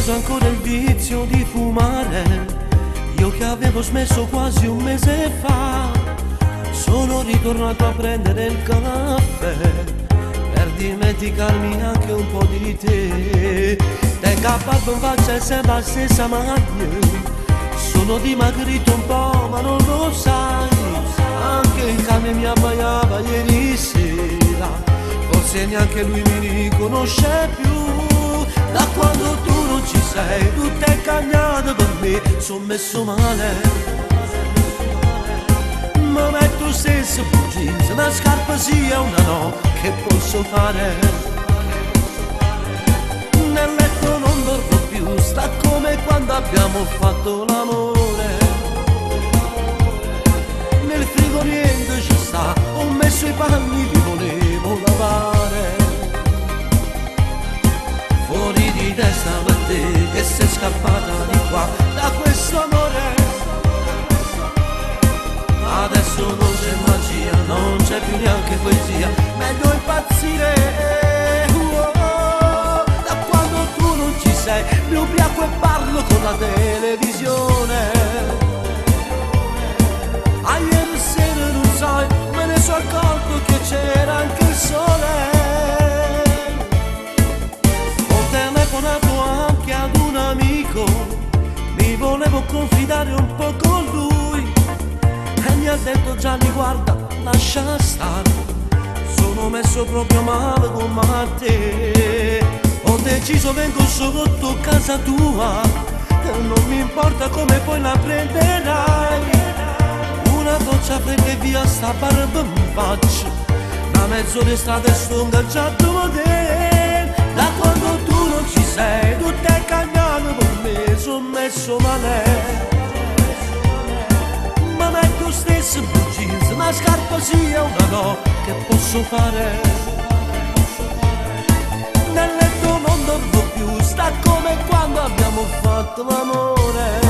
preso ancora il vizio di fumare, io che avevo smesso quasi un mese fa. Sono ritornato a prendere il caffè per dimenticarmi anche un po' di te. Te cappato in faccia e sembra la stessa maglia. Sono dimagrito un po' ma non lo sai. Anche il cane mi abbaiava ieri sera, forse neanche lui mi riconosce più. Da quando tu non ci sei, tutte è cambiato per me, son messo male. Ma metto stesso blue jeans, una scarpa sì e una no, che posso fare? Nel letto non dormo più, sta come quando abbiamo fatto l'amore. Nel frigo niente ci sta, ho messo i panni, li volevo lavare. Fuori di testa per te, che sei scappata di qua, da questo amore. Adesso non c'è magia, non c'è più neanche poesia, meglio impazzire. Da quando tu non ci sei, mi ubriaco e parlo con la televisione. A ieri sera non sai, me ne sono accorto che c'era anche il sole. Ho telefonato anche ad un amico, mi volevo confidare un po' con lui. E mi ha detto Gianni guarda, lascia stare, sono messo proprio male con te. Ho deciso vengo sotto casa tua, non mi importa come poi la prenderai. Una doccia fredda e via sta barba in faccia, da mezzo d'estate sto ingaggiato te. Da quando tu non ci sei, tutto è cambiato per me, son messo male. Ma metto stesso blue jeans, una scarpa sì e una no, che posso fare? Nel letto non dormo più, sta come quando abbiamo fatto l'amore.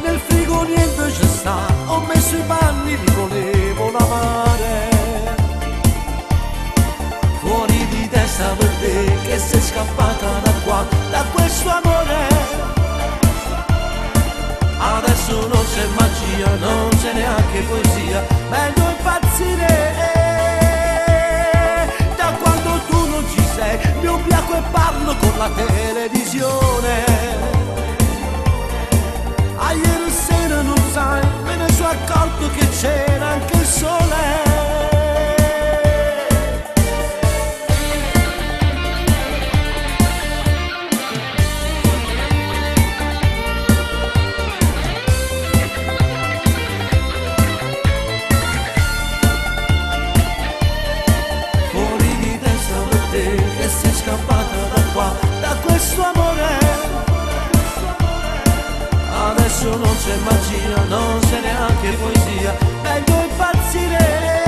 Nel frigo niente ci sta, ho messo i panni, li volevo lavare. Fuori di testa per te, che sei scappata da qua, da questo amore. Adesso non c'è magia, non c'è neanche poesia, meglio impazzire. Da quando tu non ci sei, mi ubriaco e parlo con la televisione. A ieri sera non sai, me ne sono accorto che c'era anche il sole. Scappata da qua, da questo amore. Adesso non c'è magia, non c'è neanche poesia, meglio impazzire.